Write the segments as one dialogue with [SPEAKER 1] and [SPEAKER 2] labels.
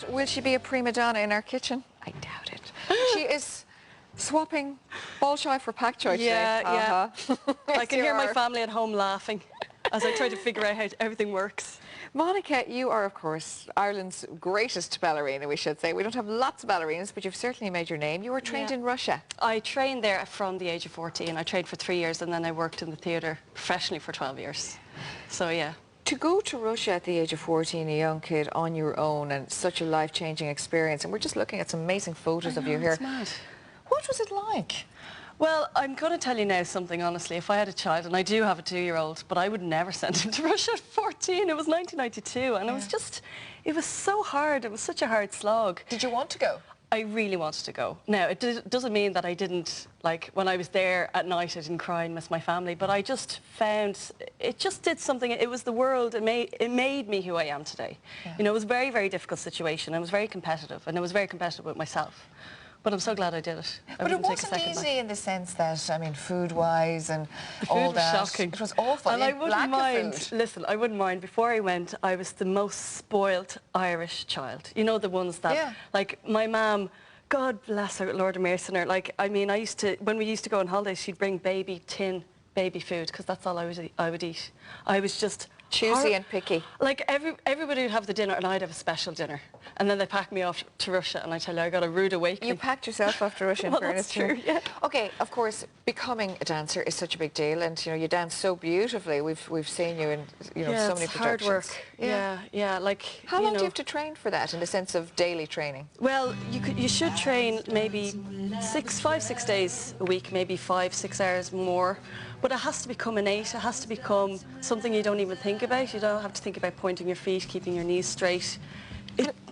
[SPEAKER 1] But will she be a prima donna in our kitchen? I doubt it. She is swapping Bolshoi for pak choi today.
[SPEAKER 2] Yeah.
[SPEAKER 1] Yes,
[SPEAKER 2] I can hear my family at home laughing as I try to figure out how everything works.
[SPEAKER 1] Monica, you are, of course, Ireland's greatest ballerina, we should say. We don't have lots of ballerinas, but you've certainly made your name. You were trained in Russia.
[SPEAKER 2] I trained there from the age of 14. I trained for 3 years, and then I worked in the theatre professionally for 12 years. So, yeah.
[SPEAKER 1] To go to Russia at the age of 14, a young kid, on your own, and such a life-changing experience, and we're just looking at some amazing photos of you here.
[SPEAKER 2] It's mad.
[SPEAKER 1] What was it like?
[SPEAKER 2] Well, I'm going to tell you now something, honestly. If I had a child, and I do have a 2-year-old, but I would never send him to Russia at 14. It was 1992, and it was so hard. It was such a hard slog.
[SPEAKER 1] Did you want to go?
[SPEAKER 2] I really wanted to go. Now, it doesn't mean that I didn't, like, when I was there at night, I didn't cry and miss my family, but I just found, it just did something. It was the world. It made me who I am today. Yeah. You know, it was a very, very difficult situation. I was very competitive, and I was very competitive with myself. But I'm so glad I did it.
[SPEAKER 1] But it wasn't easy in the sense that, I mean, food-wise and
[SPEAKER 2] the
[SPEAKER 1] all
[SPEAKER 2] food
[SPEAKER 1] that.
[SPEAKER 2] was shocking.
[SPEAKER 1] It was awful.
[SPEAKER 2] And I wouldn't mind, listen, I wouldn't mind. Before I went, I was the most spoilt Irish child. You know, the ones that, like, my mum, God bless her, Lord of mercy on her. Like, I mean, when we used to go on holidays, she'd bring baby food, because that's all I would eat. I was just
[SPEAKER 1] choosy and picky.
[SPEAKER 2] Like, everybody would have the dinner, and I'd have a special dinner. And then they packed me off to Russia, and I tell you, I got a rude awakening.
[SPEAKER 1] You packed yourself off to Russia, in
[SPEAKER 2] well,
[SPEAKER 1] fairness.
[SPEAKER 2] That's true, yeah.
[SPEAKER 1] Okay, of course, becoming a dancer is such a big deal, and, you know, you dance so beautifully. We've seen you in, you know, so many productions.
[SPEAKER 2] Hard work. Yeah, like,
[SPEAKER 1] how long do you have to train for that, in the sense of daily training?
[SPEAKER 2] Well, you should train maybe 5-6 days a week, maybe 5-6 hours more. But it has to become innate. It has to become something you don't even think about. You don't have to think about pointing your feet, keeping your knees straight.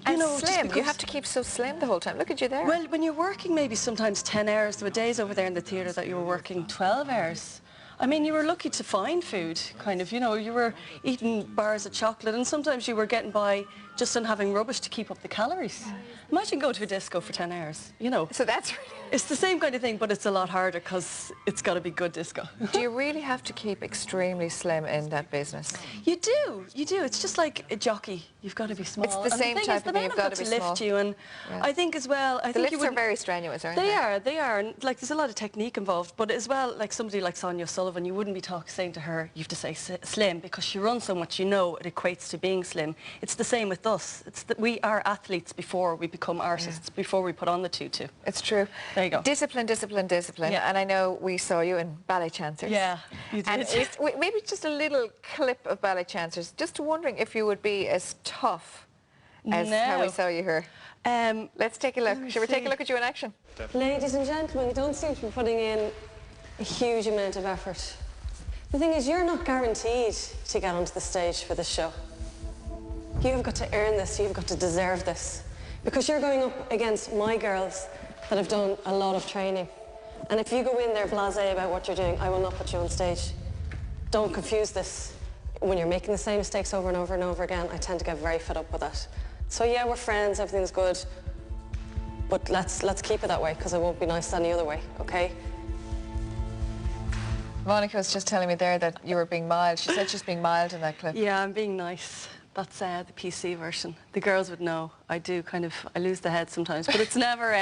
[SPEAKER 1] And slim. You have to keep so slim the whole time. Look at you there.
[SPEAKER 2] Well, when you're working maybe sometimes 10 hours, there were days over there in the theatre that you were working 12 hours. I mean, you were lucky to find food, kind of, you know, you were eating bars of chocolate, and sometimes you were getting by just on having rubbish to keep up the calories. Imagine going to a disco for 10 hours, you know.
[SPEAKER 1] So that's...
[SPEAKER 2] It's the same kind of thing, but it's a lot harder because it's got to be good disco.
[SPEAKER 1] Do you really have to keep extremely slim in that business?
[SPEAKER 2] You do. It's just like a jockey. You've got to be small.
[SPEAKER 1] It's the same type of thing. You've got to be small.
[SPEAKER 2] Lift you, and I think as well...
[SPEAKER 1] The lifts are very strenuous, aren't they?
[SPEAKER 2] They are. And, like, there's a lot of technique involved, but as well, like somebody like Sonia Sullivan, you wouldn't be saying to her, you have to say slim, because she runs so much, you know, it equates to being slim. It's the same with us. It's that we are athletes before we become artists, before we put on the tutu.
[SPEAKER 1] It's true.
[SPEAKER 2] There you go.
[SPEAKER 1] Discipline. Yeah. And I know we saw you in Ballet Chancers.
[SPEAKER 2] Yeah, you did.
[SPEAKER 1] And maybe just a little clip of Ballet Chancers. Just wondering if you would be as tough as how we saw you here. Let's take a look. Shall we take a look at you in action?
[SPEAKER 3] Ladies and gentlemen, you don't seem to be putting in a huge amount of effort. The thing is, you're not guaranteed to get onto the stage for this show. You've got to earn this. You've got to deserve this. Because you're going up against my girls that have done a lot of training. And if you go in there blasé about what you're doing, I will not put you on stage. Don't confuse this. When you're making the same mistakes over and over and over again, I tend to get very fed up with that. So yeah, we're friends, everything's good, but let's keep it that way, because it won't be nice any other way, okay?
[SPEAKER 1] Monica was just telling me there that you were being mild. She said she's being mild in that clip.
[SPEAKER 2] Yeah, I'm being nice. That's the PC version. The girls would know. I lose the head sometimes, but it's never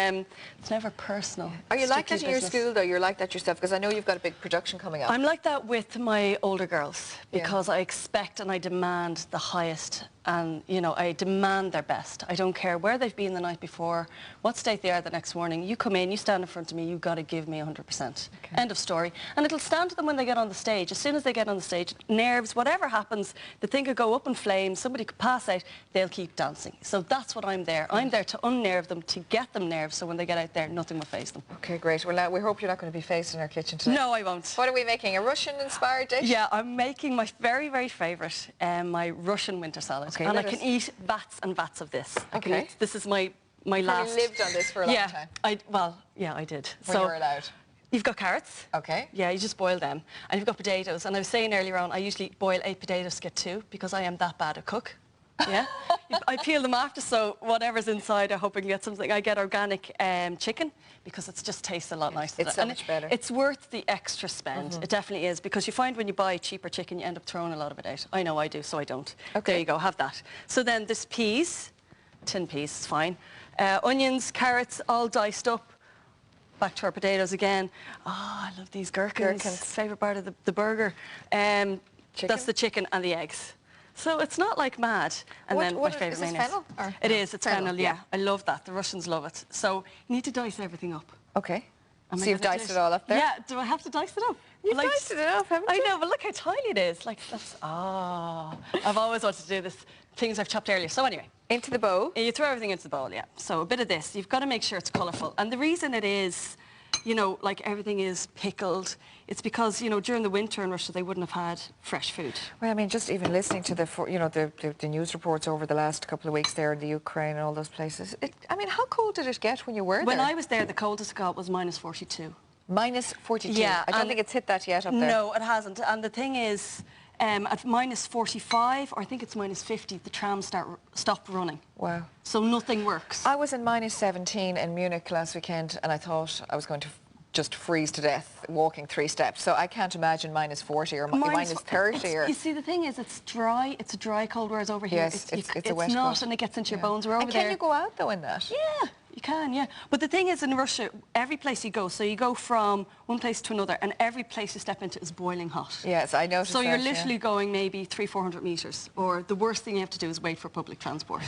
[SPEAKER 2] personal.
[SPEAKER 1] Are you like that in your school, though? You're like that yourself? Because I know you've got a big production coming up.
[SPEAKER 2] I'm like that with my older girls, because I expect and I demand the highest, and, you know, I demand their best. I don't care where they've been the night before, what state they are the next morning. You come in, you stand in front of me, you've got to give me 100%. Okay. End of story. And it'll stand to them when they get on the stage. As soon as they get on the stage, nerves, whatever happens, the thing could go up in flames, somebody could pass out, they'll keep dancing. So that's what I'm there. I'm there to unnerve them, to get them nerves, so when they get out there, nothing will faze them.
[SPEAKER 1] Okay, great. Well, now, we hope you're not going to be faced in our kitchen today.
[SPEAKER 2] No, I won't.
[SPEAKER 1] What are we making? A Russian-inspired dish?
[SPEAKER 2] Yeah, I'm making my very, very favourite, my Russian winter salad. Okay, and I can eat vats and vats of this.
[SPEAKER 1] Okay.
[SPEAKER 2] This is my last...
[SPEAKER 1] You lived on this for a long time.
[SPEAKER 2] I did.
[SPEAKER 1] When you were allowed.
[SPEAKER 2] You've got carrots.
[SPEAKER 1] Okay.
[SPEAKER 2] Yeah, you just boil them. And you've got potatoes. And I was saying earlier on, I usually boil 8 potatoes to get 2, because I am that bad a cook. Yeah. I peel them after, so whatever's inside, I hope I can get something. I get organic chicken, because it just tastes a lot nicer.
[SPEAKER 1] It's so much better.
[SPEAKER 2] It's worth the extra spend. It definitely is, because you find when you buy cheaper chicken, you end up throwing a lot of it out. I know I do, so I don't. Okay. There you go, have that. So then there's peas, tin peas, it's fine. Onions, carrots, all diced up. Back to our potatoes again. Oh, I love these gherkins. Favourite part of the burger. That's the chicken and the eggs. So it's not like mad. And then my favourite mayonnaise.
[SPEAKER 1] Fennel?
[SPEAKER 2] It is, it's fennel, yeah. I love that. The Russians love it. So you need to dice everything up.
[SPEAKER 1] Okay. So you've diced it all up there?
[SPEAKER 2] Yeah, do I have to dice it up?
[SPEAKER 1] You've diced it up, haven't you?
[SPEAKER 2] I know, but look how tiny it is. Like, that's, I've always wanted to do this, things I've chopped earlier. So anyway.
[SPEAKER 1] Into the bowl?
[SPEAKER 2] You throw everything into the bowl, yeah. So a bit of this, you've got to make sure it's colourful. And the reason it is, you know, like everything is pickled, it's because, you know, during the winter in Russia, they wouldn't have had fresh food.
[SPEAKER 1] Well, I mean, just even listening to the news reports over the last couple of weeks there in the Ukraine and all those places, I mean, how cold did it get when you were there?
[SPEAKER 2] When I was there, the coldest it got was -42.
[SPEAKER 1] -42?
[SPEAKER 2] Yeah.
[SPEAKER 1] I don't think it's hit that yet up there.
[SPEAKER 2] No, it hasn't. And the thing is, at -45, or I think it's -50, the trams stop running.
[SPEAKER 1] Wow.
[SPEAKER 2] So nothing works.
[SPEAKER 1] I was in -17 in Munich last weekend, and I thought I was going to just freeze to death walking 3 steps. So I can't imagine -40 or -30. Or...
[SPEAKER 2] You see, the thing is, it's dry. It's a dry cold, whereas over here,
[SPEAKER 1] yes, it's a wet
[SPEAKER 2] not,
[SPEAKER 1] cold.
[SPEAKER 2] and it gets into your bones. We're over
[SPEAKER 1] and
[SPEAKER 2] there.
[SPEAKER 1] can you go out, though, in that?
[SPEAKER 2] Yeah. You can, yeah. But the thing is, in Russia, every place you go, so you go from one place to another, and every place you step into is boiling hot.
[SPEAKER 1] Yes, I noticed
[SPEAKER 2] So
[SPEAKER 1] that,
[SPEAKER 2] you're literally going maybe 300-400 metres, or the worst thing you have to do is wait for public transport.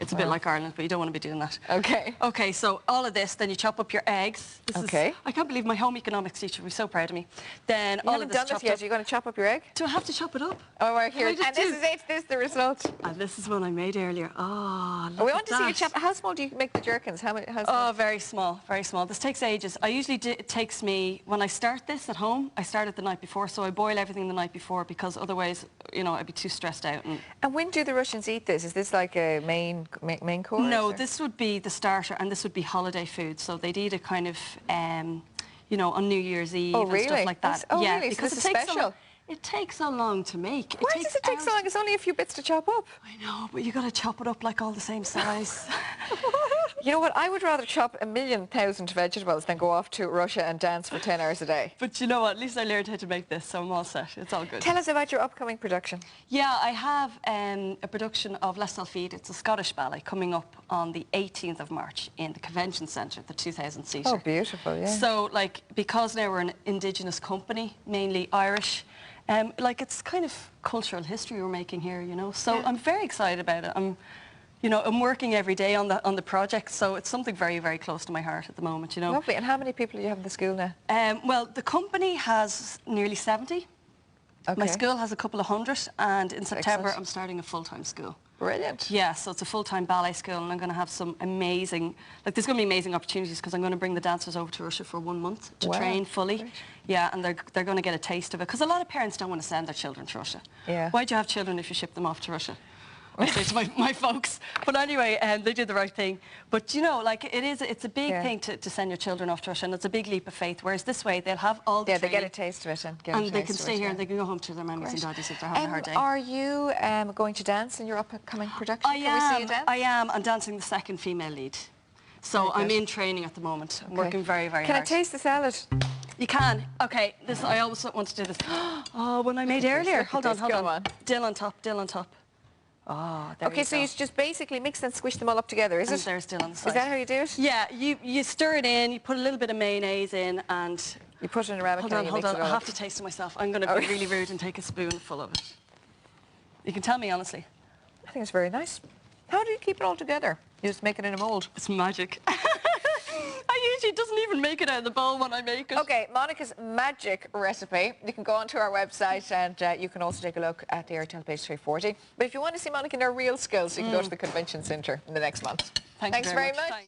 [SPEAKER 2] It's a bit like Ireland, but you don't want to be doing that.
[SPEAKER 1] Okay.
[SPEAKER 2] Okay, so all of this, then you chop up your eggs. I can't believe my home economics teacher was so proud of me. Then
[SPEAKER 1] you
[SPEAKER 2] all of this
[SPEAKER 1] haven't done this yet. You're going to chop up your egg?
[SPEAKER 2] Do I have to chop it up?
[SPEAKER 1] Oh, right here. And this is it. This is the result.
[SPEAKER 2] And this is one I made earlier. Oh, look
[SPEAKER 1] we
[SPEAKER 2] at
[SPEAKER 1] want to see you chop. How small do you make the gherkins? How small?
[SPEAKER 2] Oh, very small, very small. This takes ages. It takes me, when I start this at home, I start it the night before, so I boil everything the night before, because otherwise, you know, I'd be too stressed out.
[SPEAKER 1] And when do the Russians eat this? Is this like a main course?
[SPEAKER 2] No, this would be the starter, and this would be holiday food. So they'd eat it kind of, you know, on New Year's Eve and stuff like that.
[SPEAKER 1] Yeah, really? Because
[SPEAKER 2] so
[SPEAKER 1] it takes special.
[SPEAKER 2] It takes so long to make.
[SPEAKER 1] Why does it take so long? It's only a few bits to chop up.
[SPEAKER 2] I know, but you got to chop it up like all the same size.
[SPEAKER 1] You know what? I would rather chop 1,000,000 vegetables than go off to Russia and dance for 10 hours a day.
[SPEAKER 2] But you know what? At least I learned how to make this, so I'm all set. It's all good.
[SPEAKER 1] Tell us about your upcoming production.
[SPEAKER 2] Yeah, I have a production of Les Solfèdes. It's a Scottish ballet coming up on the 18th of March in the Convention Centre, the 2,000-seater.
[SPEAKER 1] Oh, beautiful, yeah.
[SPEAKER 2] So, like, because now we're an indigenous company, mainly Irish, like, it's kind of cultural history we're making here, you know. So I'm very excited about it. You know, I'm working every day on the project, so it's something very, very close to my heart at the moment, you know.
[SPEAKER 1] Lovely. And how many people do you have in the school now?
[SPEAKER 2] Well, the company has nearly 70. Okay. My school has a couple of 100, and in September I'm starting a full-time school.
[SPEAKER 1] Brilliant.
[SPEAKER 2] Yeah, so it's a full-time ballet school, and I'm going to have some amazing, like, there's going to be amazing opportunities, because I'm going to bring the dancers over to Russia for 1 month to train fully. Great. Yeah, and they're going to get a taste of it, because a lot of parents don't want to send their children to Russia. Yeah. Why do you have children if you ship them off to Russia? I say to my folks. But anyway, they did the right thing. But, you know, like, it's a big thing to send your children off to Russia, and it's a big leap of faith, whereas this way they'll have all the training.
[SPEAKER 1] They get a taste of it. And
[SPEAKER 2] they can stay here and they can go home to their mummies and daddies if they're having a hard day.
[SPEAKER 1] Are you going to dance in your upcoming production? Can we see you dance?
[SPEAKER 2] I am. I'm dancing the second female lead. So I'm in training at the moment. I'm working very, very hard.
[SPEAKER 1] Can I taste the salad?
[SPEAKER 2] You can. Okay, I always want to do this. Oh, one I made earlier. Hold on. Dill on top, dill on top. Oh, there
[SPEAKER 1] okay, so you just basically mix and squish them all up together, is it?
[SPEAKER 2] And they're still on the side.
[SPEAKER 1] Is that how you do it?
[SPEAKER 2] Yeah, you stir it in, you put a little bit of mayonnaise in, and...
[SPEAKER 1] You put it in a rabbit can.
[SPEAKER 2] Hold on, I have to taste it myself. I'm going to be really rude and take a spoonful of it. You can tell me, honestly.
[SPEAKER 1] I think it's very nice. How do you keep it all together? You just make it in a mould?
[SPEAKER 2] It's magic. It doesn't even make it out of the bowl when I make it.
[SPEAKER 1] Okay, Monica's magic recipe. You can go onto our website, and you can also take a look at the RTE page 340. But if you want to see Monica in her real skills, you can go to the Convention Centre in the next month.
[SPEAKER 2] Thanks very much.